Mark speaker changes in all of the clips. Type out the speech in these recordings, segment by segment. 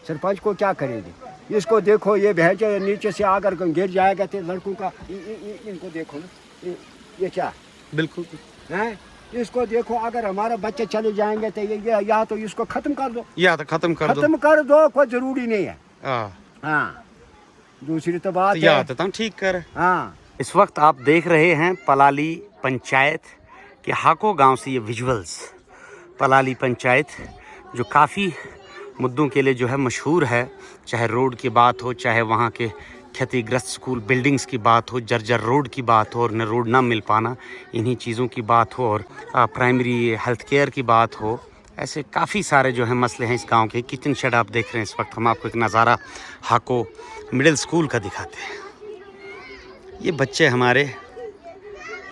Speaker 1: सरपंच को क्या करेंगे? इसको देखो, ये भैंसे नीचे से आकर गिर जाएगा तो लड़कों का इनको देखो ना, ये क्या
Speaker 2: बिल्कुल
Speaker 1: है? इसको देखो, अगर हमारे बच्चे चले जाएंगे तो ये या तो इसको खत्म कर दो,
Speaker 2: या तो खत्म कर
Speaker 1: दो, कोई जरूरी नहीं है।
Speaker 2: हाँ,
Speaker 1: दूसरी तो बात
Speaker 2: या
Speaker 1: है,
Speaker 2: तो ठीक कर।
Speaker 1: हाँ।
Speaker 2: इस वक्त आप देख रहे हैं पलाली पंचायत के हाको गांव से ये विजुअल्स। पलाली पंचायत जो काफ़ी मुद्दों के लिए जो है मशहूर है, चाहे रोड की बात हो, चाहे वहाँ के क्षतिग्रस्त स्कूल बिल्डिंग्स की बात हो, जर्जर रोड की बात हो और न रोड ना मिल पाना, इन्हीं चीज़ों की बात हो, और प्राइमरी हेल्थ केयर की बात हो, ऐसे काफ़ी सारे जो है मसले हैं इस गांव के। किचन शेड आप देख रहे हैं इस वक्त, हम आपको एक नज़ारा हाको मिडिल स्कूल का दिखाते हैं। ये बच्चे हमारे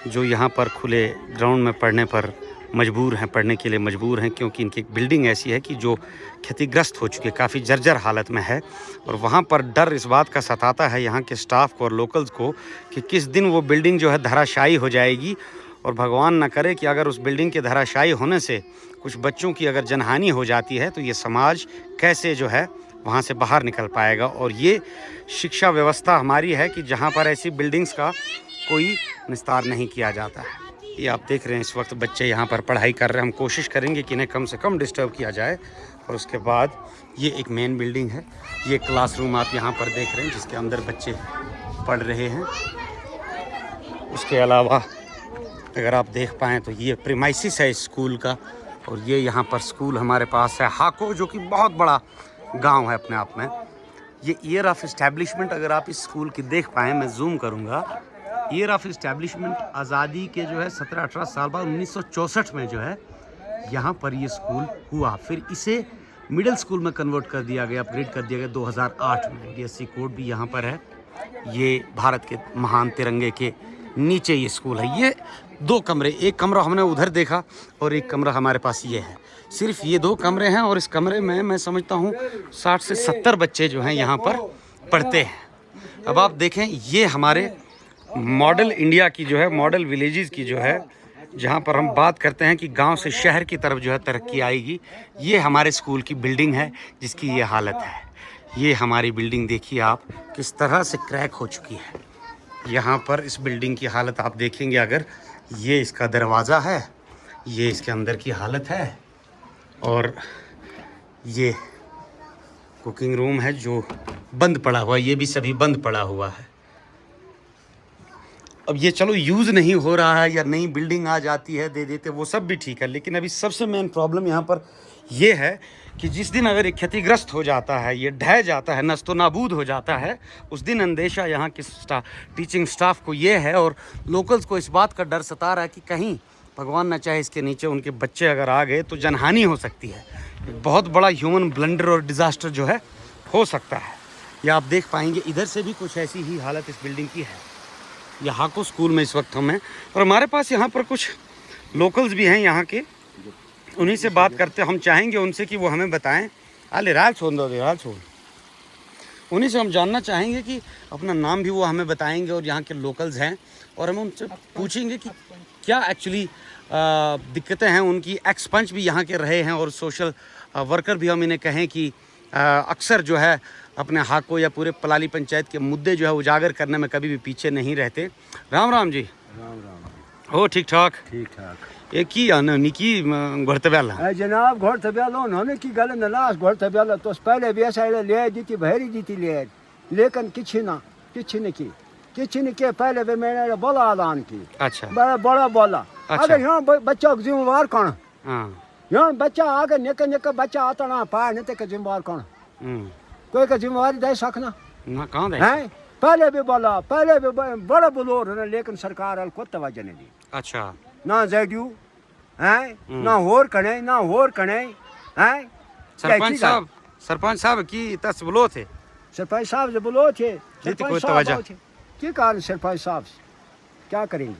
Speaker 2: जो यहाँ पर खुले ग्राउंड में पढ़ने पर मजबूर हैं, पढ़ने के लिए मजबूर हैं, क्योंकि इनकी एक बिल्डिंग ऐसी है कि जो क्षतिग्रस्त हो चुकी है, काफ़ी जर्जर हालत में है। और वहाँ पर डर इस बात का सताता है यहाँ के स्टाफ को और लोकल्स को कि किस दिन वो बिल्डिंग जो है धराशायी हो जाएगी, और भगवान न करे कि अगर उस बिल्डिंग के धराशायी होने से कुछ बच्चों की अगर जनहानि हो जाती है तो ये समाज कैसे जो है वहाँ से बाहर निकल पाएगा। और ये शिक्षा व्यवस्था हमारी है कि जहाँ पर ऐसी बिल्डिंग्स का कोई निस्तार नहीं किया जाता है। ये आप देख रहे हैं इस वक्त बच्चे यहाँ पर पढ़ाई कर रहे हैं। हम कोशिश करेंगे कि इन्हें कम से कम डिस्टर्ब किया जाए। और उसके बाद ये एक मेन बिल्डिंग है, ये क्लासरूम आप यहाँ पर देख रहे हैं जिसके अंदर बच्चे पढ़ रहे हैं। उसके अलावा अगर आप देख पाएँ तो ये प्रीमाइसिस है इस स्कूल का, और ये यहाँ पर स्कूल हमारे पास है हाको, जो कि बहुत बड़ा गांव है अपने आप में। ये ईयर ऑफ इस्टेब्लिशमेंट अगर आप इस स्कूल की देख पाएँ, मैं जूम करूँगा, ईयर ऑफ इस्टेब्लिशमेंट आज़ादी के जो है 17-18 साल बाद 1964 में जो है यहाँ पर ये स्कूल हुआ। फिर इसे मिडिल स्कूल में कन्वर्ट कर दिया गया, अपग्रेड कर दिया गया 2008 में। DSC कोड भी यहाँ पर है। ये भारत के महान तिरंगे के नीचे ये स्कूल है। ये 2 कमरे, एक कमरा हमने उधर देखा और एक कमरा हमारे पास ये है। सिर्फ ये 2 कमरे हैं और इस कमरे में मैं समझता हूँ 60 से 70 बच्चे जो हैं यहाँ पर पढ़ते हैं। अब आप देखें, ये हमारे मॉडल इंडिया की जो है, मॉडल विलेजेस की जो है, जहाँ पर हम बात करते हैं कि गांव से शहर की तरफ जो है तरक्की आएगी, ये हमारे स्कूल की बिल्डिंग है जिसकी ये हालत है। ये हमारी बिल्डिंग देखिए आप किस तरह से क्रैक हो चुकी है। यहाँ पर इस बिल्डिंग की हालत आप देखेंगे, अगर ये इसका दरवाज़ा है, ये इसके अंदर की हालत है, और ये कुकिंग रूम है जो बंद पड़ा हुआ है, ये भी सभी बंद पड़ा हुआ है। अब ये चलो यूज़ नहीं हो रहा है या नई बिल्डिंग आ जाती है दे देते, वो सब भी ठीक है, लेकिन अभी सबसे मेन प्रॉब्लम यहाँ पर ये है कि जिस दिन अगर ये क्षतिग्रस्त हो जाता है, ये ढह जाता है, नस्तो नाबूद हो जाता है, उस दिन अंदेशा यहाँ के टीचिंग स्टाफ को ये है, और लोकल्स को इस बात का डर सता रहा है कि कहीं भगवान न चाहे इसके नीचे उनके बच्चे अगर आ गए तो जनहानि हो सकती है। एक बहुत बड़ा ह्यूमन ब्लंडर और डिज़ास्टर जो है हो सकता है। या आप देख पाएंगे इधर से भी कुछ ऐसी ही हालत इस बिल्डिंग की है। यह हाको स्कूल में इस वक्त हम हैं, और हमारे पास यहाँ पर कुछ लोकल्स भी हैं यहाँ के, उन्हीं से बात करते हम चाहेंगे उनसे कि वो हमें बताएं। अरे राल छोड़ दो, राल छोड़, उन्हीं से हम जानना चाहेंगे कि अपना नाम भी वो हमें बताएंगे और यहाँ के लोकल्स हैं, और हम उनसे पूछेंगे कि क्या एक्चुअली दिक्कतें हैं उनकी। एक्स पंच भी यहाँ के रहे हैं और सोशल वर्कर भी हम इन्हें कहें कि अक्सर जो है अपने हाको या पूरे पलाली पंचायत के मुद्दे जो है उजागर करने में कभी भी पीछे नहीं रहते। राम राम जी।
Speaker 1: राम राम।
Speaker 2: हो ठीक ठाक?
Speaker 1: ठीक ठाक।
Speaker 2: एक ही निकी घोड़ते बेला
Speaker 1: जनाब, घोड़ते बेला उन्होंने की गल नलास घोड़ते बेला तो पहले भी ऐसा ले दी थी, भरी दी थी ले, लेकिन किसी ने के पहले भी मैंने बोला ऐलान की।
Speaker 2: अच्छा,
Speaker 1: बड़ा बोला।
Speaker 2: अच्छा।
Speaker 1: अगर यहाँ बच्चा जिम्मेवार कौन?
Speaker 2: हाँ,
Speaker 1: यहाँ बच्चा आगे निका बच्चा आता ना पाए नहीं तो जिम्मेवार कौन? कोई का जिम्मेवारी दे सकना
Speaker 2: ना, कहाँ दे?
Speaker 1: है? पहले भी बोला, पहले भी बड़ा बुलोर है, लेकिन सरकार को तवज्जो नहीं दी।
Speaker 2: अच्छा,
Speaker 1: ना जेडीयू है, ना होर कने, ना होर कने है।
Speaker 2: सरपंच साहब की तस बोलो थे,
Speaker 1: सरपंच साहब जो बोलो थे,
Speaker 2: कोई तवज्जो
Speaker 1: क्या कारण? सरपंच साहब क्या करेंगे?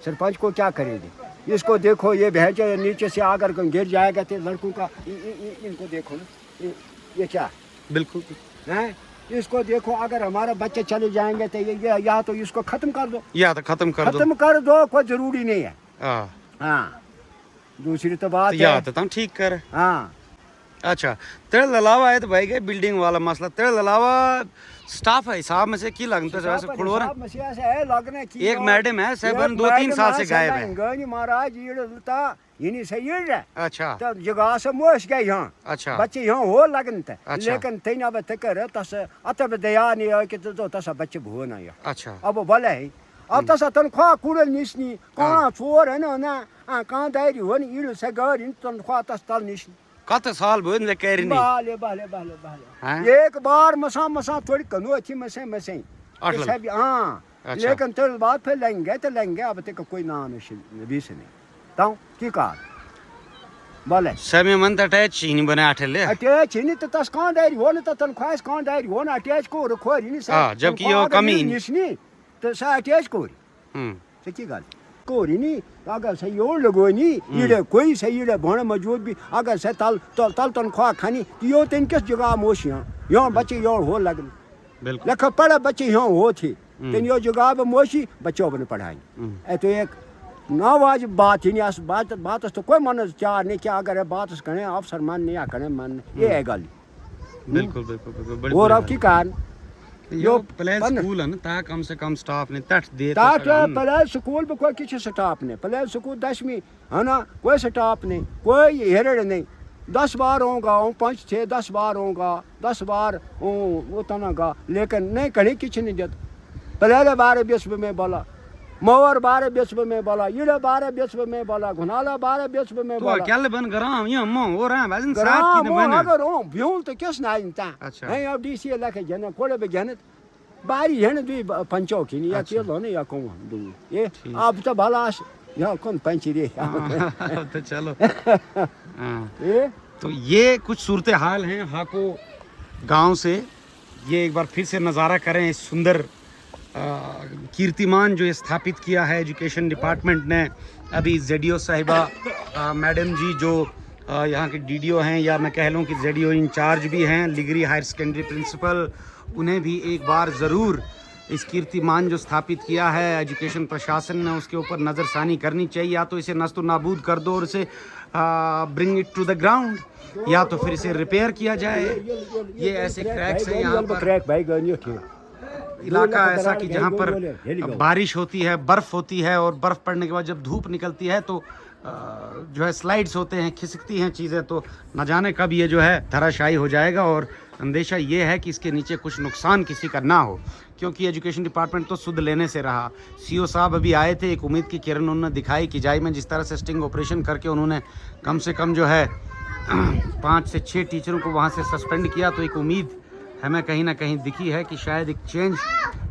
Speaker 1: सरपंच को क्या करेंगे? इसको देखो, ये भैंसे नीचे से आकर गिर जाएगा तो लड़कों का इनको देखो ना, ये क्या
Speaker 2: बिल्कुल
Speaker 1: है? इसको देखो, अगर हमारे बच्चे चले जाएंगे तो ये या तो इसको खत्म कर दो,
Speaker 2: या तो खत्म कर
Speaker 1: दो, कोई जरूरी नहीं है।
Speaker 2: हाँ,
Speaker 1: हाँ। दूसरी तो बात
Speaker 2: या
Speaker 1: है,
Speaker 2: तो ठीक कर।
Speaker 1: हाँ।
Speaker 2: अच्छा तेरे अलावा है तो भाई के बिल्डिंग वाला मसला तेरे अलावा स्टाफ है हिसाब में से की लगता है वैसे खुलवर एक मैडम है सेवन 2-3 साल से गायब है
Speaker 1: महाराज ये सही है।
Speaker 2: अच्छा
Speaker 1: तो जगह से मोश गए यहाँ
Speaker 2: अच्छा
Speaker 1: बच्चे यहाँ हो लगन थे
Speaker 2: अच्छा।
Speaker 1: लेकिन तेन अब तकर तस अतब दया नहीं है कि तो तस बच्चे भो ना या
Speaker 2: अच्छा
Speaker 1: अब भले है अब तस तनख्वाह कुड़ल निशनी कहाँ चोर है ना कहाँ दायरी हो नहीं इल से गौर तनख्वाह तस तल निशनी
Speaker 2: कत साल बोल ले कह रही
Speaker 1: बाले बाले बाले बाले एक बार मसा मसा थोड़ी कनो अच्छी मसे मसे हाँ लेकिन तेरे बाद फिर लेंगे अब तक कोई नाम नबी से नहीं ताऊ की कार बोले
Speaker 2: समय मंत अटैच ही नहीं बने अठले
Speaker 1: अटैच ही नहीं तो तस कहाँ दायरी हो ना तो तनख्वाह कहाँ दायरी हो ना अटैच को रखो ही नहीं
Speaker 2: हां जबकि ये कमी
Speaker 1: नहीं तो सा अटैच को से की गाल कोरी नहीं अगर से योर लगो नहीं इड़े कोई सही इड़े भण मौजूद भी अगर से तल तनख्वाह खानी यो तीन किस जगह मोशियां यो बच्चे यो हो लगन
Speaker 2: बिल्कुल
Speaker 1: लख पढ़े बच्चे यो हो थे तीन यो जगह पे मोशी बच्चों ने पढ़ाई ए तो एक नावाज बात ही नहीं बात तो कोई मन चार नहीं क्या अगर बात करें अफसर मान नहीं या करें मान ये है गल
Speaker 2: बिल्कुल बिल्कुल
Speaker 1: और अब की कारण
Speaker 2: यो प्ले स्कूल है ना ता कम से कम स्टाफ ने तट दे
Speaker 1: ता प्ले स्कूल पे कोई किसी स्टाफ ने प्ले स्कूल 10वीं है ना कोई स्टाफ नहीं कोई हेरड़ नहीं 10 बार होगा 5 6 10 बार होगा 10 बार वो तनागा लेकिन नहीं कहीं किसी नहीं जत प्ले बारे विश्व में बोला मोवर बारे विश्व में बोला इड़े बारे विश्व में बोला घुनाला बारे विश्व में बोला
Speaker 2: क्या ले बन गराम ये मो हो रहा है वजन साथ की ने बने
Speaker 1: अगर ओ ब्यूल तो किस ना इंता
Speaker 2: अच्छा
Speaker 1: है अब डीसी लखे जन कोड़े पे जन बारी है दुई पंचो की या चलो ने या को दू ये अब तो भलास या कौन पंची रे
Speaker 2: तो चलो ये तो ये कुछ सूरत हाल हैं हाको गांव से ये एक बार फिर से नज़ारा करें इस सुंदर कीर्तिमान जो ये स्थापित किया है एजुकेशन डिपार्टमेंट ने अभी जेडीओ साहिबा मैडम जी जो यहाँ के डीडीओ हैं या मैं कह लूँ कि जेडीओ इंचार्ज भी हैं लिगरी हायर सेकेंडरी प्रिंसिपल उन्हें भी एक बार ज़रूर इस कीर्तिमान जो स्थापित किया है एजुकेशन प्रशासन ने उसके ऊपर नज़रसानी करनी चाहिए या तो इसे नस्तो नाबूद कर दो और इसे bring it to the ground या तो फिर इसे रिपेयर किया जाए ये ऐसे क्रैक्स हैं यहाँ पर इलाका ऐसा कि जहाँ पर बारिश होती है बर्फ़ होती है और बर्फ़ पड़ने के बाद जब धूप निकलती है तो जो है स्लाइड्स होते हैं खिसकती हैं चीज़ें तो न जाने कब ये जो है धराशायी हो जाएगा और अंदेशा ये है कि इसके नीचे कुछ नुकसान किसी का ना हो क्योंकि एजुकेशन डिपार्टमेंट तो सुध लेने से रहा सीओ साहब अभी आए थे एक उम्मीद की किरण उन्होंने दिखाई कि जाई में जिस तरह से स्टिंग ऑपरेशन करके उन्होंने कम से कम जो है 5 से 6 टीचरों को वहाँ से सस्पेंड किया तो एक उम्मीद हमें कहीं ना कहीं दिखी है कि शायद एक चेंज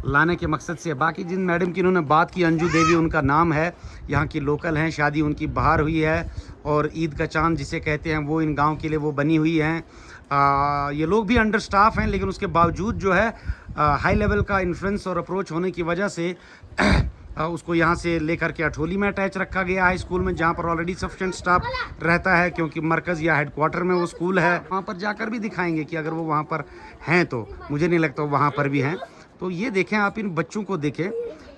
Speaker 2: लाने के मकसद से बाकी जिन मैडम की उन्होंने बात की अंजू देवी उनका नाम है यहाँ की लोकल हैं शादी उनकी बाहर हुई है और ईद का चांद जिसे कहते हैं वो इन गांव के लिए वो बनी हुई हैं ये लोग भी अंडर स्टाफ हैं लेकिन उसके बावजूद जो है हाई लेवल का इन्फ्लुएंस और अप्रोच होने की वजह से उसको यहाँ से लेकर के अठोली में अटैच रखा गया है स्कूल में जहाँ पर ऑलरेडी सफिशिएंट स्टाफ रहता है क्योंकि मरकज़ या हेडक्वार्टर में वो स्कूल है वहाँ पर जाकर भी दिखाएंगे कि अगर वो वहाँ पर हैं तो मुझे नहीं लगता वहाँ पर भी हैं तो ये देखें आप इन बच्चों को देखें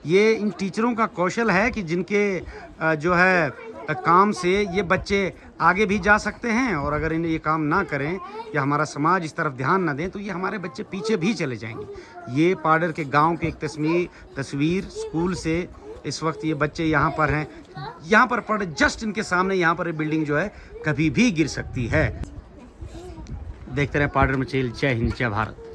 Speaker 2: ये इन टीचरों का कौशल है कि जिनके जो है काम से ये बच्चे आगे भी जा सकते हैं और अगर इन्हें ये काम ना करें या हमारा समाज इस तरफ ध्यान ना दें तो ये हमारे बच्चे पीछे भी चले जाएंगे ये पाडर के गांव के एक तस्वीर स्कूल से इस वक्त ये बच्चे यहाँ पर हैं यहाँ पर पढ़ जस्ट इनके सामने यहाँ पर ये बिल्डिंग जो है कभी भी गिर सकती है देखते रहे पाडर में चेल जय हिंद जय भारत।